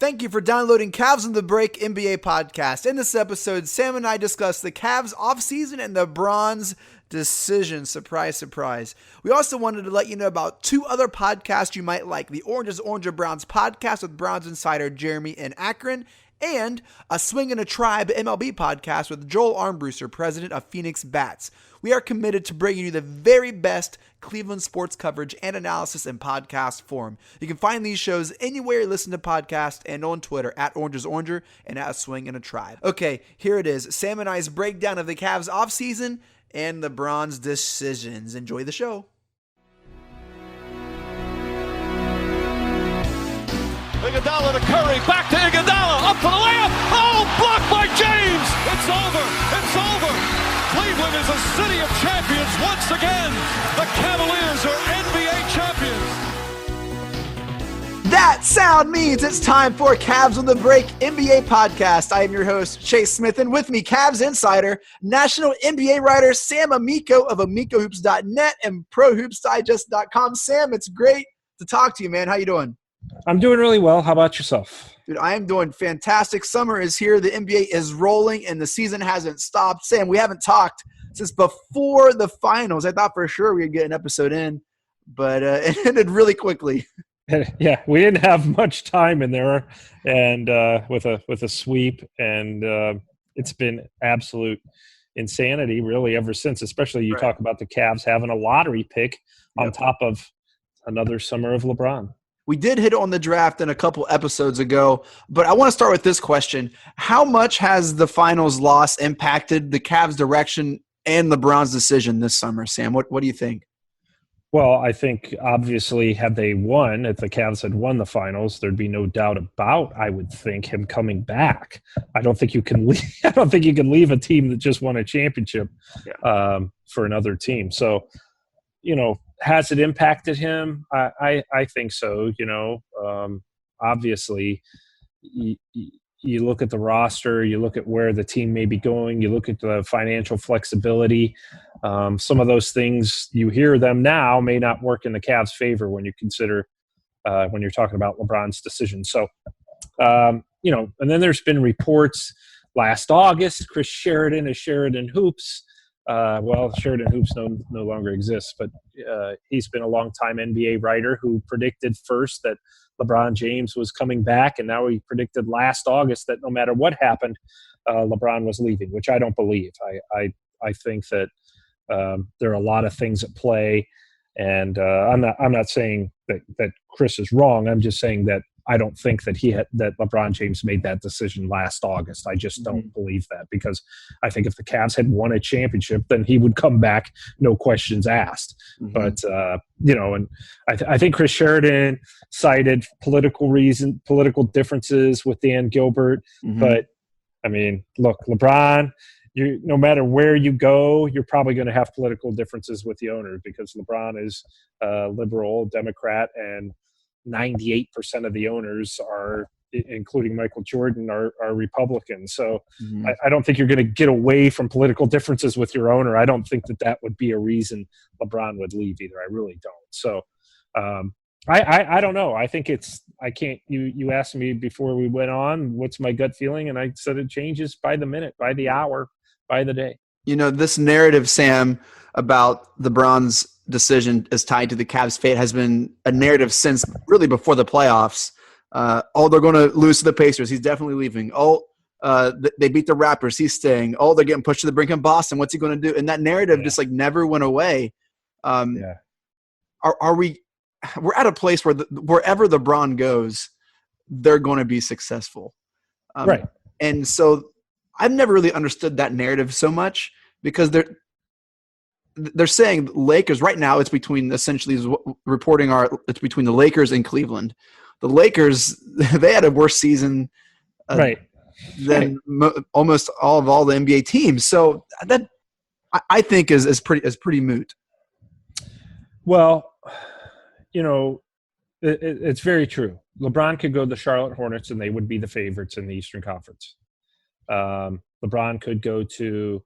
Thank you for downloading Cavs on the Break NBA podcast. In this episode, Sam and I discuss the Cavs offseason and the LeBron's decision. Surprise, surprise. We also wanted to let you know about two other podcasts you might like. The Orange is Orange Browns podcast with Browns insider Jeremy in Akron, and a Swing in a Tribe MLB podcast with Joel Armbruster, president of Phoenix Bats. We are committed to bringing you the very best Cleveland sports coverage and analysis in podcast form. You can find these shows anywhere you listen to podcasts and on Twitter at Orange is Oranger and at Swing in a Tribe. Okay, here it is. Sam and I's breakdown of the Cavs offseason and LeBron's decisions. Enjoy the show. Iguodala to Curry, back to Iguodala, up for the layup. Oh, blocked by James. It's over. It's over. Cleveland is a city of champions once again. The Cavaliers are NBA champions. That sound means it's time for Cavs on the Break NBA podcast. I am your host, Chase Smith, and with me, Cavs insider, national NBA writer Sam Amico of AmicoHoops.net and ProHoopsDigest.com. Sam, it's great to talk to you, man. How you doing? I'm doing really well. How about yourself? Dude, I am doing fantastic. Summer is here. The NBA is rolling, and the season hasn't stopped. Sam, we haven't talked since before the finals. I thought for sure we'd get an episode in, but it ended really quickly. Yeah, we didn't have much time in there, and with a sweep, and it's been absolute insanity really ever since. Especially you talk about the Cavs having a lottery pick on top of another summer of LeBron. We did hit on the draft in a couple episodes ago, but I want to start with this question. How much has the finals loss impacted the Cavs' direction and LeBron's decision this summer, Sam? What do you think? Well, I think obviously had they won, if the Cavs had won the finals, there'd be no doubt about, I would think, him coming back. I don't think you can leave, leave a team that just won a championship for another team. So, has it impacted him? I think so. Obviously, you look at the roster, you look at where the team may be going, you look at the financial flexibility. Some of those things, you hear them now, may not work in the Cavs' favor when you consider when you're talking about LeBron's decision. So, and then there's been reports last August, Chris Sheridan of Sheridan Hoops. Sheridan Hoops no longer exists, but he's been a longtime NBA writer who predicted first that LeBron James was coming back, and now he predicted last August that no matter what happened, LeBron was leaving, which I don't believe. I think that there are a lot of things at play, and I'm not saying that Chris is wrong. I'm just saying that I don't think that that LeBron James made that decision last August. I just don't believe that, because I think if the Cavs had won a championship, then he would come back, no questions asked. But and I think Chris Sheridan cited political differences with Dan Gilbert. But I mean, look, LeBron, no matter where you go, you're probably going to have political differences with the owner, because LeBron is liberal, Democrat, and 98% of the owners are, including Michael Jordan, are Republicans. So I don't think you're going to get away from political differences with your owner. I don't think that would be a reason LeBron would leave either. I really don't. So I don't know. I think you asked me before we went on, what's my gut feeling? And I said it changes by the minute, by the hour, by the day. This narrative, Sam, about LeBron's decision is tied to the Cavs' fate has been a narrative since really before the playoffs. They're going to lose to the Pacers. He's definitely leaving. They beat the Raptors. He's staying. They're getting pushed to the brink in Boston. What's he going to do? And that narrative just never went away. We're at a place where wherever LeBron goes, they're going to be successful. Right. And so I've never really understood that narrative so much, because they're saying Lakers right now. It's between, essentially, it's between the Lakers and Cleveland. The Lakers, they had a worse season than almost all the NBA teams. So that I think is pretty moot. Well, it's very true. LeBron could go to the Charlotte Hornets and they would be the favorites in the Eastern Conference. LeBron could go to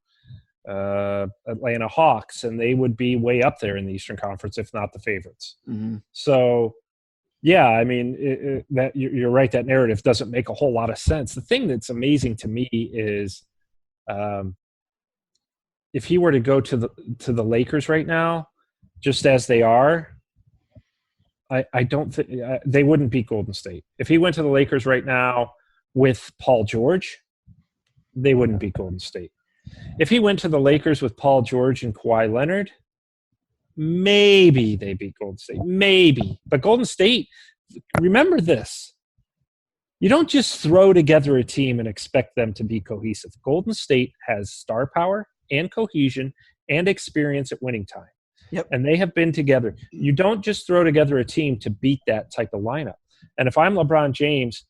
Atlanta Hawks and they would be way up there in the Eastern Conference, if not the favorites. So Yeah, I mean, that you're right. That narrative doesn't make a whole lot of sense. The thing that's amazing to me is, if he were to go to the Lakers right now, just as they are, I don't think they wouldn't beat Golden State. If he went to the Lakers right now with Paul George, they wouldn't beat Golden State. If he went to the Lakers with Paul George and Kawhi Leonard, maybe they beat Golden State. Maybe. But Golden State, remember this. You don't just throw together a team and expect them to be cohesive. Golden State has star power and cohesion and experience at winning time. Yep. And they have been together. You don't just throw together a team to beat that type of lineup. And if I'm LeBron James,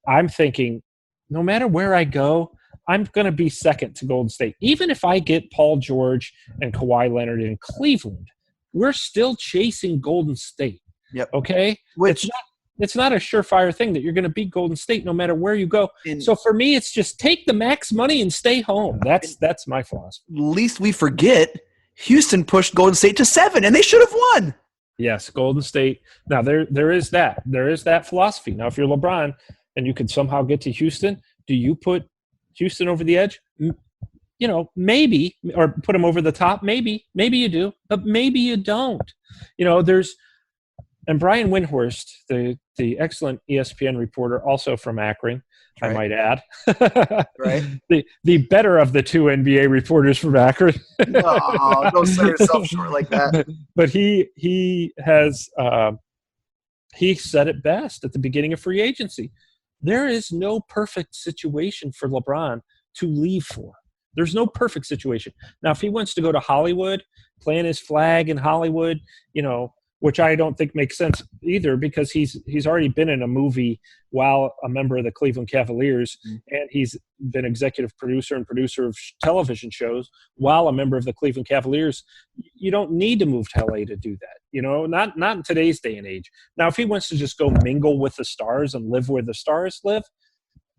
I'm thinking, no matter where I go, I'm going to be second to Golden State. Even if I get Paul George and Kawhi Leonard in Cleveland, we're still chasing Golden State. Yep. Okay? It's not a surefire thing that you're going to beat Golden State no matter where you go. So for me, it's just take the max money and stay home. That's my philosophy. Least we forget, Houston pushed Golden State to 7, and they should have won. Yes, Golden State. Now, there is that. There is that philosophy. Now, if you're LeBron and you could somehow get to Houston, do you put Houston over the edge? Maybe, or put them over the top. Maybe you do, but maybe you don't. And Brian Windhorst, the excellent ESPN reporter, also from Akron, right. I might add, right? The better of the two NBA reporters from Akron. No, don't sell yourself short like that. But he has he said it best at the beginning of free agency. There is no perfect situation for LeBron to leave for. There's no perfect situation. Now, if he wants to go to Hollywood, plant his flag in Hollywood, which I don't think makes sense either, because he's already been in a movie while a member of the Cleveland Cavaliers, and he's been executive producer and producer of television shows while a member of the Cleveland Cavaliers. You don't need to move to LA to do that, not in today's day and age. Now, if he wants to just go mingle with the stars and live where the stars live,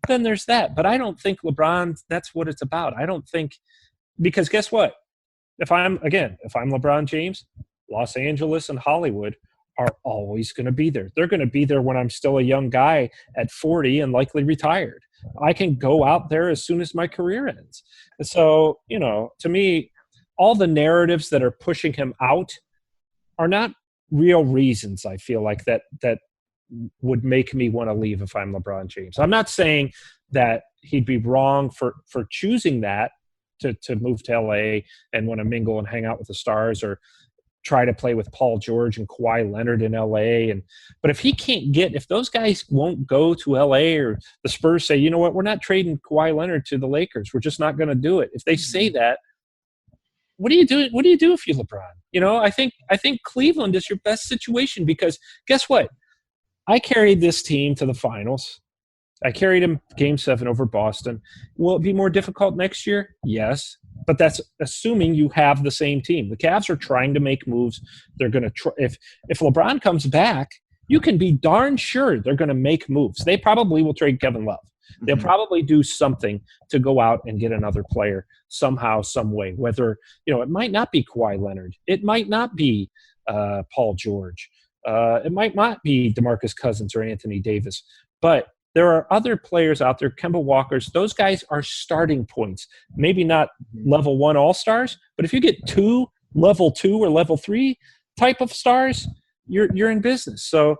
then there's that. But I don't think LeBron, that's what it's about. I don't think, because guess what? If I'm LeBron James, Los Angeles and Hollywood are always going to be there. They're going to be there when I'm still a young guy at 40 and likely retired. I can go out there as soon as my career ends. And so, to me, all the narratives that are pushing him out are not real reasons, I feel like, that would make me want to leave if I'm LeBron James. I'm not saying that he'd be wrong for choosing that to move to LA and want to mingle and hang out with the stars, or try to play with Paul George and Kawhi Leonard in LA. But if he can't if those guys won't go to LA, or the Spurs say, you know what, we're not trading Kawhi Leonard to the Lakers, we're just not going to do it. If they say that, what do you do? What do you do if you're LeBron? I think Cleveland is your best situation, because guess what? I carried this team to the finals. I carried him Game 7 over Boston. Will it be more difficult next year? Yes. But that's assuming you have the same team. The Cavs are trying to make moves. They're going to try. If LeBron comes back, you can be darn sure they're going to make moves. They probably will trade Kevin Love. They'll probably do something to go out and get another player somehow, some way. Whether, it might not be Kawhi Leonard. It might not be Paul George. It might not be DeMarcus Cousins or Anthony Davis. But there are other players out there, Kemba Walkers. Those guys are starting points. Maybe not level 1 all-stars, but if you get 2 level 2 or level 3 type of stars, you're in business. So,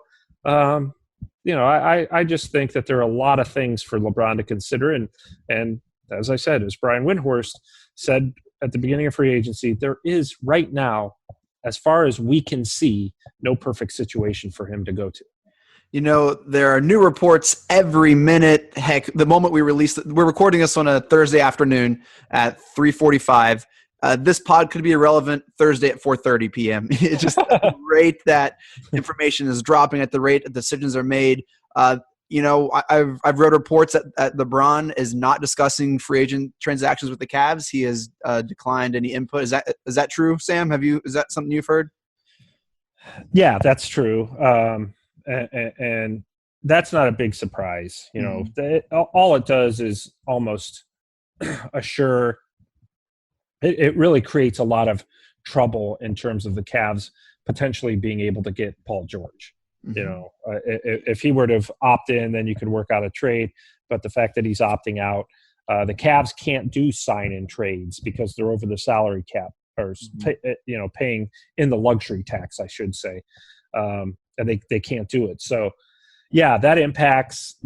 I just think that there are a lot of things for LeBron to consider. And as I said, as Brian Windhorst said at the beginning of free agency, there is right now, as far as we can see, no perfect situation for him to go to. There are new reports every minute. Heck, the moment we release it, we're recording this on a Thursday afternoon at 3:45. This pod could be irrelevant Thursday at 4:30 p.m. It's just at the rate that information is dropping, at the rate that decisions are made. I've read reports that LeBron is not discussing free agent transactions with the Cavs. He has declined any input. Is that true, Sam? Is that something you've heard? Yeah, that's true. And that's not a big surprise. All it does is almost assure it really creates a lot of trouble in terms of the Cavs potentially being able to get Paul George. You know, if he were to opt in, then you could work out a trade. But the fact that he's opting out, the Cavs can't do sign-in trades because they're over the salary cap, or paying in the luxury tax, I should say, and they can't do it. So, yeah, that impacts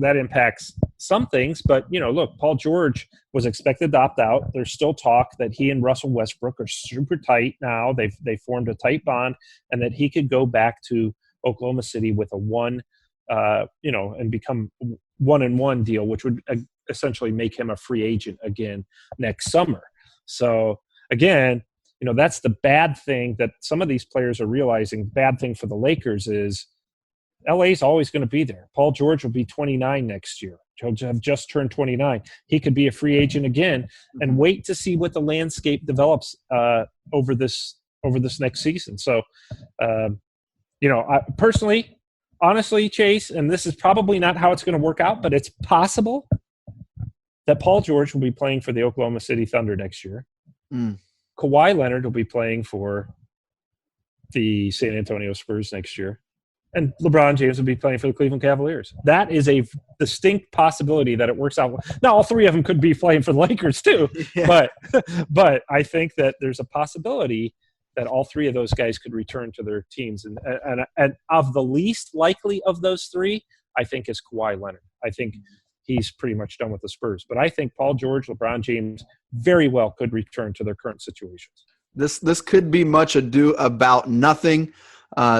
some things. But look, Paul George was expected to opt out. There's still talk that he and Russell Westbrook are super tight now. They formed a tight bond, and that he could go back to Oklahoma City with a and become 1-and-1 deal, which would essentially make him a free agent again next summer. So again, that's the bad thing that some of these players are realizing. Bad thing for the Lakers is LA is always going to be there. Paul George will be 29 next year. He'll have just turned 29. He could be a free agent again, and wait to see what the landscape develops over this next season. So, I personally, honestly, Chase, and this is probably not how it's going to work out, but it's possible that Paul George will be playing for the Oklahoma City Thunder next year. Kawhi Leonard will be playing for the San Antonio Spurs next year. And LeBron James will be playing for the Cleveland Cavaliers. That is a distinct possibility that it works out. Now, all three of them could be playing for the Lakers too, but I think that there's a possibility that all three of those guys could return to their teams. And of the least likely of those three, I think is Kawhi Leonard. I think he's pretty much done with the Spurs. But I think Paul George, LeBron James very well could return to their current situations. This could be much ado about nothing.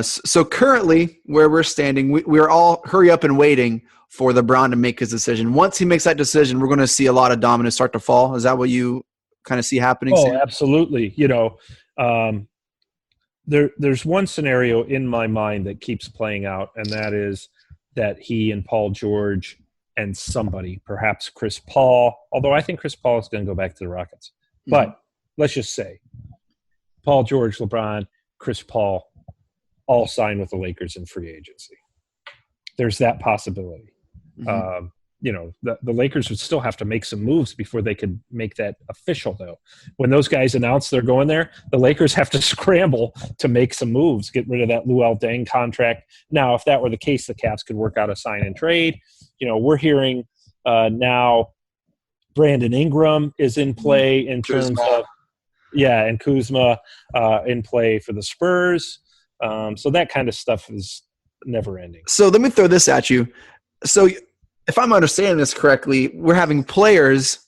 So currently, where we're standing, we're all hurry up and waiting for LeBron to make his decision. Once he makes that decision, we're going to see a lot of dominoes start to fall. Is that what you kind of see happening? Oh, Sam? Absolutely. There's one scenario in my mind that keeps playing out, and that is that he and Paul George and somebody, perhaps Chris Paul, although I think Chris Paul is going to go back to the Rockets. But let's just say Paul George, LeBron, Chris Paul all sign with the Lakers in free agency. There's that possibility. The Lakers would still have to make some moves before they could make that official, though. When those guys announce they're going there, the Lakers have to scramble to make some moves, get rid of that Luol Deng contract. Now, if that were the case, the Cavs could work out a sign and trade. We're hearing now Brandon Ingram is in play in terms of and Kuzma in play for the Spurs. So that kind of stuff is never ending. So let me throw this at you. So if I'm understanding this correctly, we're having players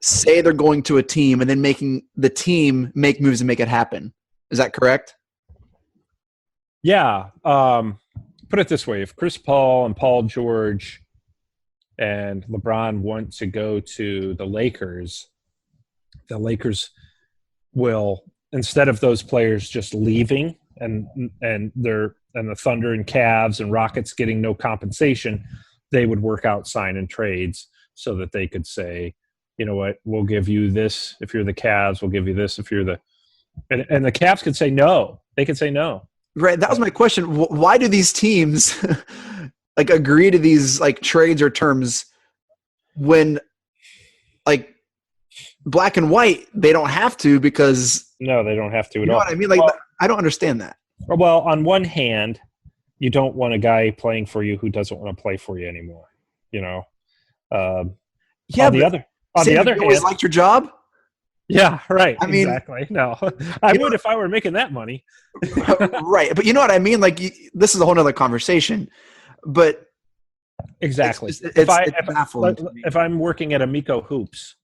say they're going to a team and then making the team make moves and make it happen. Is that correct? Yeah. Put it this way. If Chris Paul and Paul George and LeBron want to go to the Lakers will, instead of those players just leaving and the Thunder and Cavs and Rockets getting no compensation, they would work out sign and trades so that they could say, you know what, we'll give you this if you're the Cavs, we'll give you this if you're the – and the Cavs could say no. They could say no. Right. That was my question. Why do these teams agree to these trades or terms when black and white, they don't have to because – No, they don't have to at all. You know what I mean? I don't understand that. Well, on one hand, you don't want a guy playing for you who doesn't want to play for you anymore. On the other hand, always liked your job. Yeah, right. I mean, exactly. No, I would if I were making that money. Right, but you know what I mean. This is a whole other conversation. But exactly, if I'm working at Amico Hoops,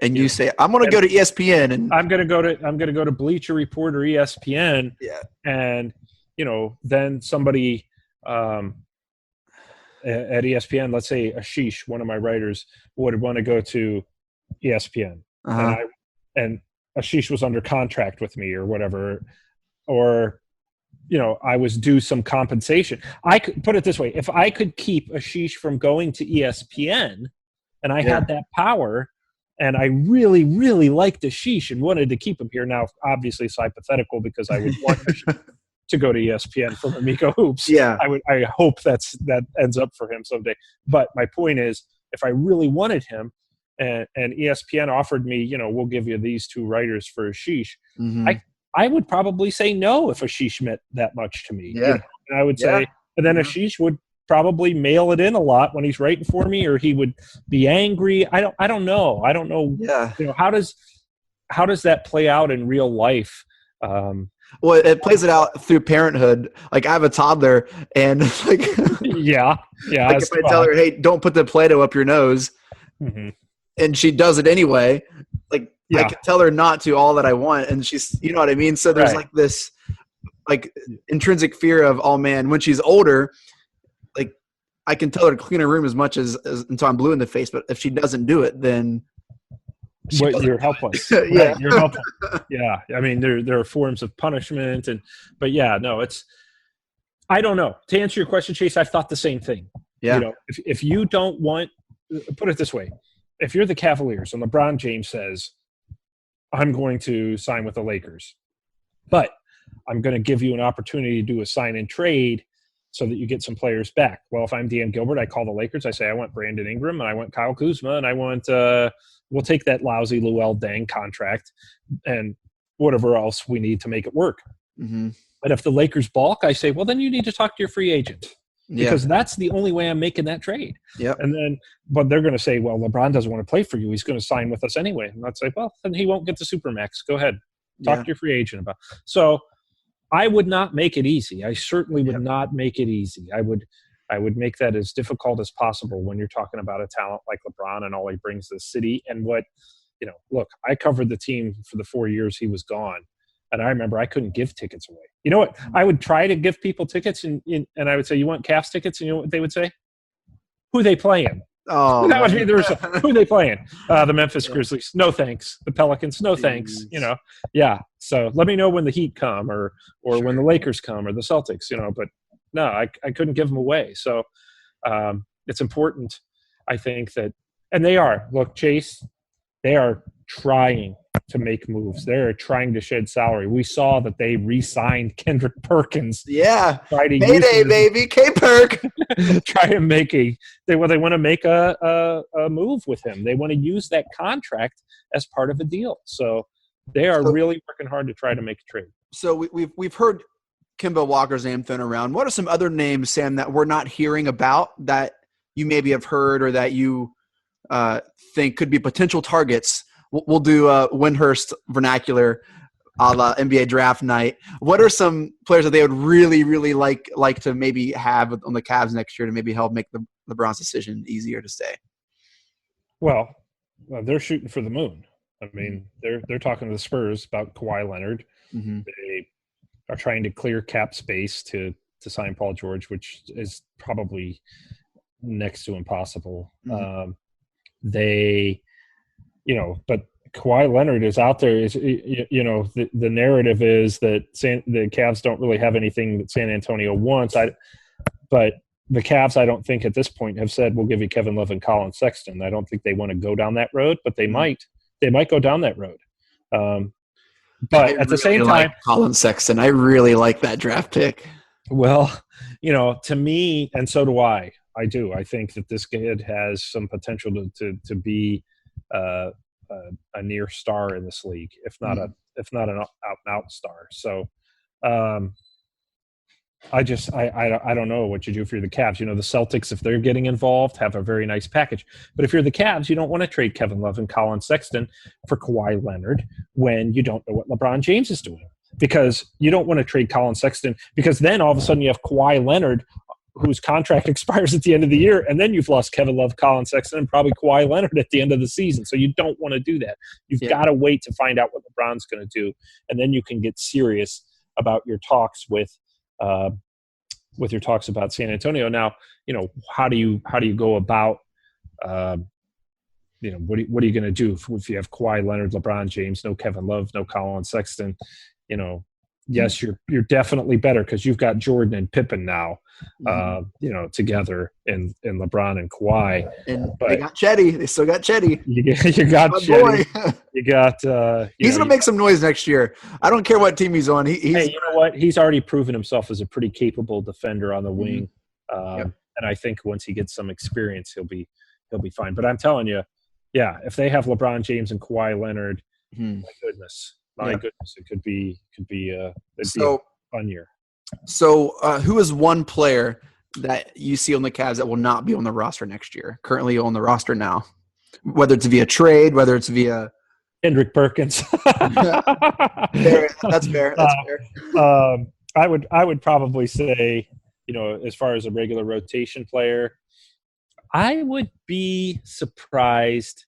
and you say I'm going to go to ESPN and I'm going to go to Bleacher Report or ESPN, and then somebody at ESPN, let's say Ashish, one of my writers, would want to go to ESPN, and Ashish was under contract with me or whatever, or I was due some compensation. I could put it this way: if I could keep Ashish from going to ESPN, and I had that power. And I really, really liked Ashish and wanted to keep him here. Now, obviously, it's hypothetical because I would want to go to ESPN from Amico Hoops. Yeah, I hope that ends up for him someday. But my point is, if I really wanted him, and ESPN offered me, we'll give you these two writers for Ashish, I would probably say no if Ashish meant that much to me. Yeah. And I would say, and then Ashish would probably mail it in a lot when he's writing for me, or he would be angry. I don't know. Yeah. How does that play out in real life? Well, it plays it out through parenthood. Like, I have a toddler, and like, yeah. Like, if I tell her, "Hey, don't put the Play-Doh up your nose," and she does it anyway, like, I can tell her not to all that I want, and she's, you know what I mean? So there's like this, like, intrinsic fear of, oh man, when she's older, like, I can tell her to clean her room as much as until I'm blue in the face, but if she doesn't do it, then you're helpless. Yeah, you're helpless. Yeah, I mean, there are forms of punishment, but it's. I don't know. To answer your question, Chase, I thought the same thing. Yeah. If you don't want, put it this way, if you're the Cavaliers and LeBron James says, "I'm going to sign with the Lakers, but I'm going to give you an opportunity to do a sign and trade so that you get some players back." Well, if I'm Dan Gilbert, I call the Lakers. I say, I want Brandon Ingram, and I want Kyle Kuzma, and I want we'll take that lousy Luol Deng contract and whatever else we need to make it work. But if the Lakers balk, I say, well, then you need to talk to your free agent, because that's the only way I'm making that trade. But they're going to say, well, LeBron doesn't want to play for you. He's going to sign with us anyway. And I'd say, well, then he won't get the Supermax. Go ahead. Talk to your free agent about it. So I would not make it easy. I certainly would not make it easy. I would make that as difficult as possible when you're talking about a talent like LeBron and all he brings to the city. And look, I covered the team for the 4 years he was gone. And I remember I couldn't give tickets away. You know what? I would try to give people tickets, and I would say, you want Cavs tickets? And you know what they would say? Who they playing? Oh, that would be who they playing? The Memphis Grizzlies. No thanks. The Pelicans. No thanks. Yeah. So let me know when the Heat come, or when the Lakers come, or the Celtics. But no, I couldn't give them away. So it's important, I think, that, and they are. Look, Chase, they are trying to make moves. They're trying to shed salary. We saw that they re-signed Kendrick Perkins. Yeah. Mayday, baby. K-Perk. Try to make they want to make a move with him. They want to use that contract as part of a deal. So they are really working hard to try to make a trade. So we've heard Kemba Walker's name thrown around. What are some other names, Sam, that we're not hearing about that you maybe have heard, or that you think could be potential targets? We'll do Windhurst vernacular, a la NBA draft night. What are some players that they would really, really like to maybe have on the Cavs next year to maybe help make the LeBron's decision easier to stay? Well, they're shooting for the moon. I mean, they're talking to the Spurs about Kawhi Leonard. They are trying to clear cap space to sign Paul George, which is probably next to impossible. But Kawhi Leonard is out there. The narrative is that the Cavs don't really have anything that San Antonio wants. But the Cavs, I don't think at this point have said, we'll give you Kevin Love and Colin Sexton. I don't think they want to go down that road, but they might. They might go down that road. But at the same time, Colin Sexton, I really like that draft pick. Well, to me, and so do I. I do. I think that this kid has some potential to be a near star in this league, if not an out star. So, I don't know what you do if you're the Cavs. The Celtics, if they're getting involved, have a very nice package. But if you're the Cavs, you don't want to trade Kevin Love and Colin Sexton for Kawhi Leonard when you don't know what LeBron James is doing. Because you don't want to trade Colin Sexton, because then all of a sudden you have Kawhi Leonard, whose contract expires at the end of the year, and then you've lost Kevin Love, Colin Sexton, and probably Kawhi Leonard at the end of the season. So you don't want to do that. You've got to wait to find out what LeBron's going to do, and then you can get serious about your talks with your talks about San Antonio. Now, how do you go about what are you going to do if you have Kawhi Leonard, LeBron James, no Kevin Love, no Colin Sexton? Yes, you're definitely better because you've got Jordan and Pippen now, together in LeBron and Kawhi. But they got Chetty. They still got Chetty. You got Chetty. You got. He's gonna make some noise next year. I don't care what team he's on. Hey, you know what? He's already proven himself as a pretty capable defender on the wing, and I think once he gets some experience, he'll be fine. But I'm telling you, if they have LeBron James and Kawhi Leonard, my my goodness, it could be a fun year. So who is one player that you see on the Cavs that will not be on the roster next year, currently on the roster now? Whether it's via trade, whether it's via Kendrick Perkins. That's fair. I would probably say, as far as a regular rotation player, I would be surprised.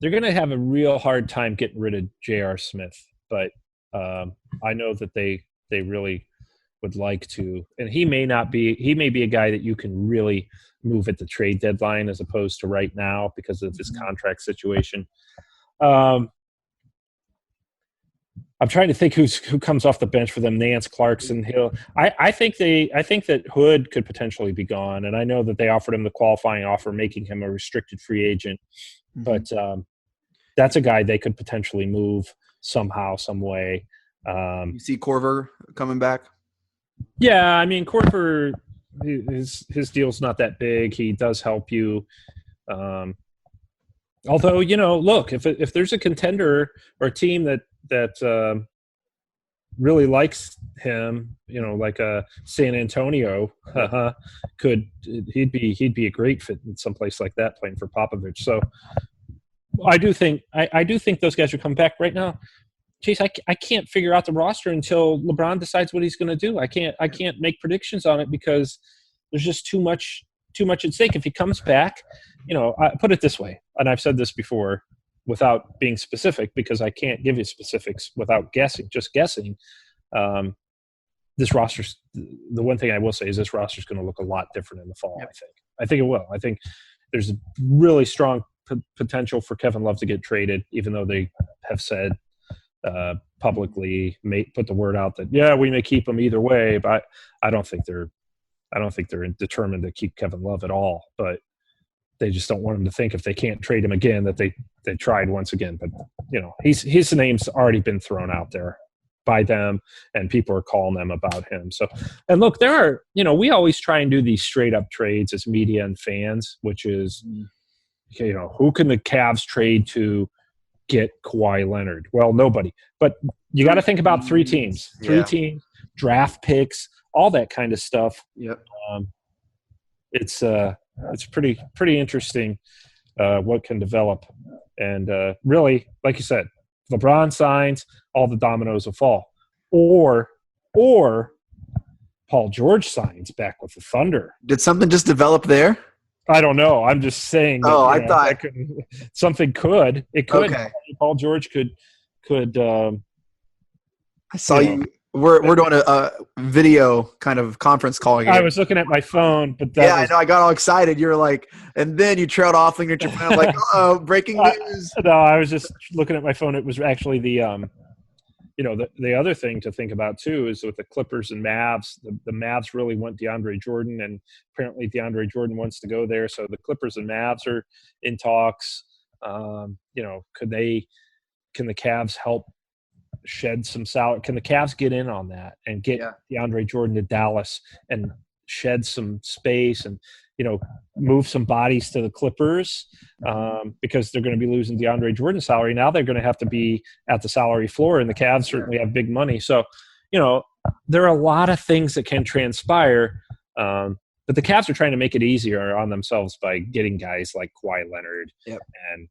They're going to have a real hard time getting rid of J.R. Smith, but I know that they really would like to. And he may be a guy that you can really move at the trade deadline as opposed to right now because of his contract situation. I'm trying to think who comes off the bench for them. Nance, Clarkson, Hill. I think that Hood could potentially be gone, and I know that they offered him the qualifying offer, making him a restricted free agent. But that's a guy they could potentially move somehow, some way. You see Korver coming back? Yeah, I mean Korver, his deal's not that big. He does help you. Although, look, if there's a contender or a team that really likes him, like a San Antonio, he'd be a great fit in some place like that playing for Popovich. So I do think those guys will come back. Right now, Chase, I can't figure out the roster until LeBron decides what he's going to do. I can't make predictions on it because there's just too much at stake. If he comes back, I put it this way, and I've said this before without being specific because I can't give you specifics without guessing. This roster's the one thing I will say is this roster's going to look a lot different in the fall. Yep. I think it will. I think there's a really strong potential for Kevin Love to get traded, even though they have said publicly, put the word out that we may keep him either way, but I don't think they're determined to keep Kevin Love at all. But they just don't want him to think if they can't trade him again that they tried once again. But his name's already been thrown out there by them, and people are calling them about him. So, and look, there are we always try and do these straight up trades as media and fans, which is who can the Cavs trade to get Kawhi Leonard? Well, nobody. But you got to think about three teams, draft picks, all that kind of stuff. Yep. It's pretty interesting what can develop. And really, like you said, LeBron signs, all the dominoes will fall. Or Paul George signs back with the Thunder. Did something just develop there? I don't know. I'm just saying. That, I thought something could. It could. Okay. Paul George could. I saw you. We're doing a video kind of conference call again. I was looking at my phone, but I know. I got all excited. You're like, and then you trailed off looking at your phone. I'm like, breaking news. No, I was just looking at my phone. It was actually the other thing to think about too is with the Clippers and Mavs. The Mavs really want DeAndre Jordan, and apparently DeAndre Jordan wants to go there. So the Clippers and Mavs are in talks. Can the Cavs help shed some salary? Can the Cavs get in on that and get DeAndre Jordan to Dallas and shed some space and move some bodies to the Clippers because they're going to be losing DeAndre Jordan's salary. Now they're going to have to be at the salary floor, and the Cavs certainly have big money. So, there are a lot of things that can transpire, but the Cavs are trying to make it easier on themselves by getting guys like Kawhi Leonard and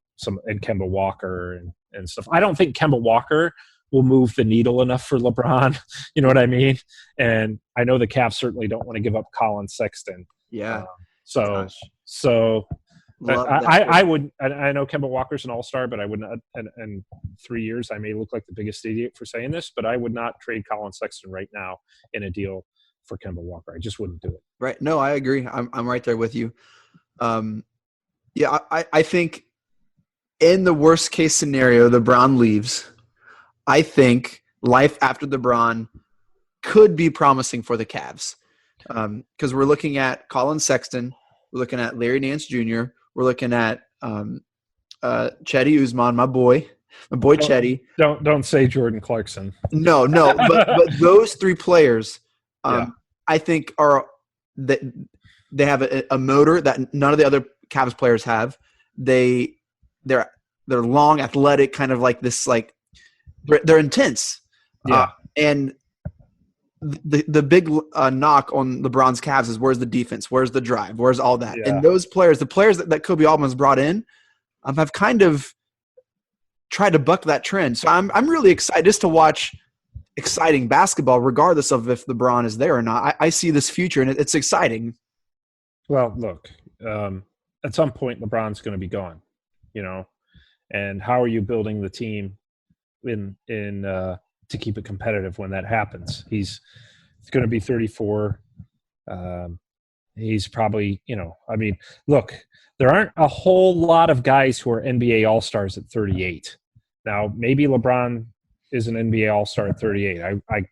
Kemba Walker and stuff. I don't think Kemba Walker will move the needle enough for LeBron. You know what I mean? And I know the Cavs certainly don't want to give up Colin Sexton. Yeah. I would. I know Kemba Walker's an all-star, but I would not. In 3 years, I may look like the biggest idiot for saying this, but I would not trade Colin Sexton right now in a deal for Kemba Walker. I just wouldn't do it. Right. No, I agree. I'm right there with you. I think in the worst case scenario, LeBron leaves. I think life after LeBron could be promising for the Cavs because we're looking at Colin Sexton, we're looking at Larry Nance Jr., we're looking at Chetty Usman, my boy Chetty. Don't say Jordan Clarkson. No, but those three players, I think they have a motor that none of the other Cavs players have. They're long, athletic, kind of like this they're intense. Yeah. And the big knock on LeBron's Cavs is where's the defense, where's the drive, where's all that, and those players, the players that Kobe Altman's brought in, have kind of tried to buck that trend. So I'm really excited just to watch exciting basketball, regardless of if LeBron is there or not. I see this future, and it's exciting. Well, look, at some point LeBron's going to be gone, and how are you building the team in to keep it competitive when that happens? He's going to be 34. He's probably, look, there aren't a whole lot of guys who are NBA All-Stars at 38. Now, maybe LeBron is an NBA All-Star at 38. I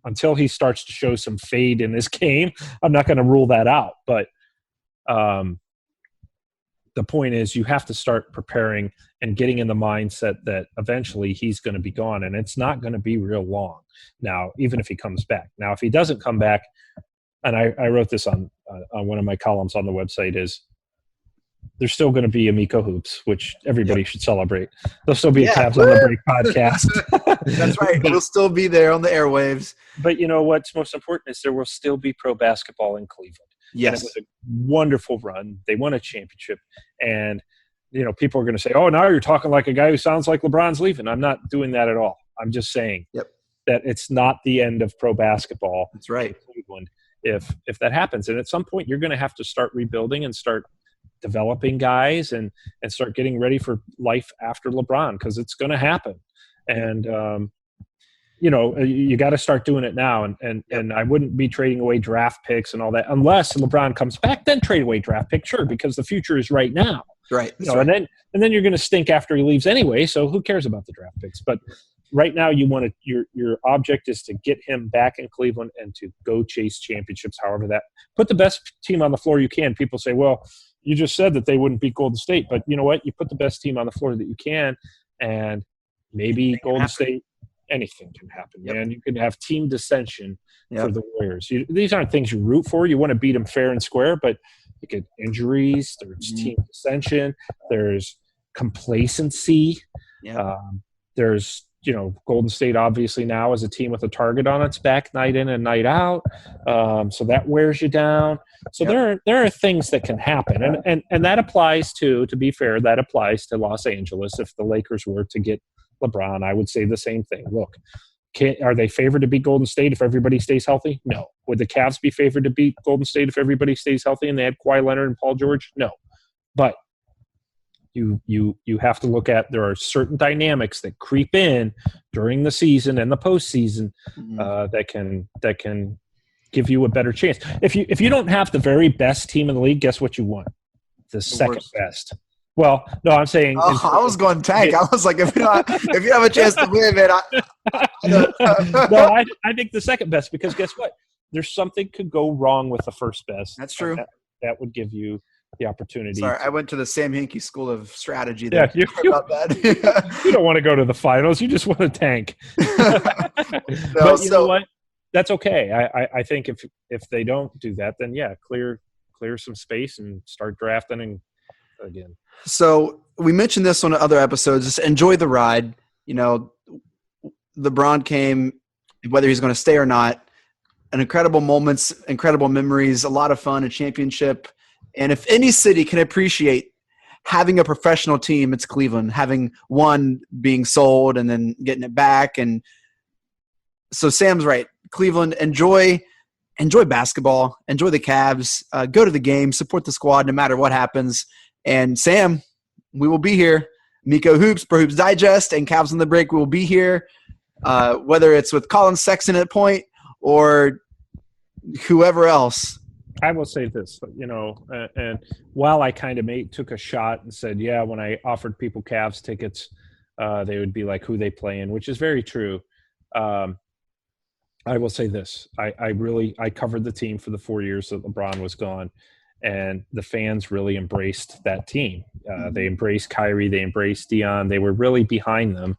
until he starts to show some fade in his game, I'm not going to rule that out. But the point is, you have to start preparing and getting in the mindset that eventually he's going to be gone, and it's not going to be real long. Now, even if he comes back. Now, if he doesn't come back, and I wrote this on one of my columns on the website, is there's still going to be Amico Hoops, which everybody should celebrate. There'll still be a Cavs on the Break podcast. That's right. We'll still be there on the airwaves. But what's most important is there will still be pro basketball in Cleveland. Yes. And it was a wonderful run. They won a championship. And, people are going to say, oh, now you're talking like a guy who sounds like LeBron's leaving. I'm not doing that at all. I'm just saying that it's not the end of pro basketball. That's right. In Cleveland if that happens. And at some point, you're going to have to start rebuilding and start developing guys and start getting ready for life after LeBron, because it's going to happen. And, you got to start doing it now. And I wouldn't be trading away draft picks and all that unless LeBron comes back. Then trade away draft picks, sure, because the future is right now. Right. And then you're going to stink after he leaves anyway. So who cares about the draft picks? But right now, you want to your object is to get him back in Cleveland and to go chase championships. However, that put the best team on the floor you can. People say, well, you just said that they wouldn't beat Golden State, but you know what? You put the best team on the floor that you can, and maybe Golden State. Anything can happen, man. You can have team dissension for the Warriors. These aren't things you root for. You want to beat them fair and square, but you get injuries. There's team dissension. There's complacency. There's Golden State obviously now is a team with a target on its back night in and night out, so that wears you down. So there are things that can happen, and that applies to be fair, that applies to Los Angeles. If the Lakers were to get LeBron, I would say the same thing. Look, are they favored to beat Golden State if everybody stays healthy? No. Would the Cavs be favored to beat Golden State if everybody stays healthy and they had Kawhi Leonard and Paul George? No. But you have to look at, there are certain dynamics that creep in during the season and the postseason that can give you a better chance. If you don't have the very best team in the league, guess what you want? The second best. Well, no, I'm saying. Oh, I was going tank. I was like, if you have a chance to win, man. No, I think the second best, because guess what? There's something could go wrong with the first best. That's true. That would give you the opportunity. Sorry, I went to the Sam Hinkie School of Strategy. Yeah, you don't want to go to the finals. You just want to tank. But you know what? That's okay. I think if they don't do that, then clear some space and start drafting again. So we mentioned this on other episodes. Just enjoy the ride. LeBron came, whether he's going to stay or not. An incredible moments, incredible memories, a lot of fun, a championship. And if any city can appreciate having a professional team, it's Cleveland. Having one being sold and then getting it back. And so Sam's right. Cleveland, enjoy basketball. Enjoy the Cavs. Go to the game. Support the squad no matter what happens. And Sam, we will be here. Miko Hoops, Pro Hoops Digest, and Cavs on the Break will be here, whether it's with Colin Sexton at point or whoever else. I will say this, and while I kind of took a shot and said, when I offered people Cavs tickets, they would be like, who they play in, which is very true. I will say this. I covered the team for the 4 years that LeBron was gone. And the fans really embraced that team. They embraced Kyrie. They embraced Dion. They were really behind them.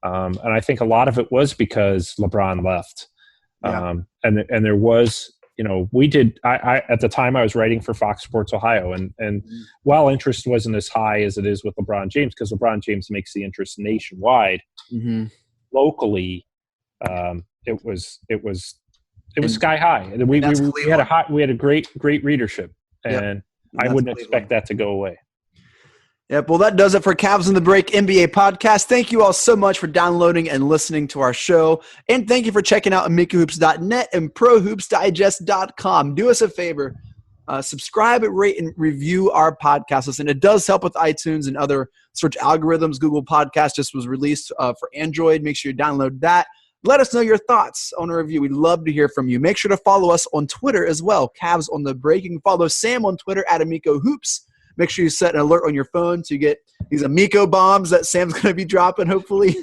And I think a lot of it was because LeBron left. And there was, we did – I at the time I was writing for Fox Sports Ohio. And while interest wasn't as high as it is with LeBron James, because LeBron James makes the interest nationwide, locally, it was sky high. We had a great readership, and I wouldn't expect that to go away. Yep. Well, that does it for Cavs on the Break NBA podcast. Thank you all so much for downloading and listening to our show. And thank you for checking out AmikaHoops.net and ProHoopsDigest.com. Do us a favor. Subscribe, rate, and review our podcast. Listen, it does help with iTunes and other search algorithms. Google Podcast just was released for Android. Make sure you download that. Let us know your thoughts on a review. We'd love to hear from you. Make sure to follow us on Twitter as well, Cavs on the Break. You can follow Sam on Twitter at AmikoHoops. Make sure you set an alert on your phone to get these Amico bombs that Sam's going to be dropping, hopefully.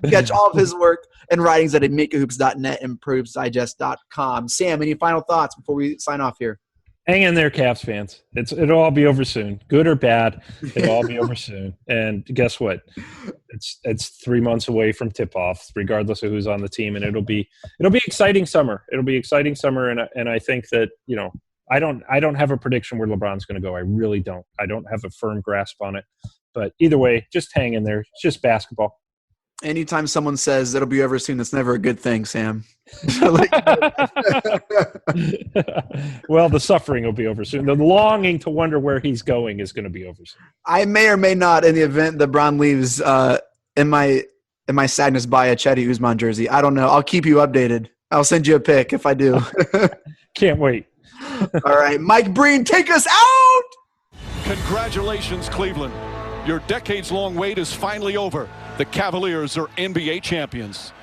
Catch all of his work and writings at AmikaHoops.net and ProHoopsDigest.com. Sam, any final thoughts before we sign off here? Hang in there, Cavs fans. It'll all be over soon. Good or bad, it'll all be over soon. And guess what? It's 3 months away from tip-off, regardless of who's on the team, and it'll be exciting summer. It'll be exciting summer, and I think that, you know, I don't have a prediction where LeBron's going to go. I really don't. I don't have a firm grasp on it. But either way, just hang in there. It's just basketball. Anytime someone says it'll be over soon, that's never a good thing, Sam. Well, the suffering will be over soon. The longing to wonder where he's going is going to be over soon. I may or may not, in the event that Bron leaves, in my sadness, buy a Chetty Usman jersey. I don't know. I'll keep you updated. I'll send you a pic if I do. Can't wait. All right, Mike Breen, take us out! Congratulations, Cleveland. Your decades-long wait is finally over. The Cavaliers are NBA champions.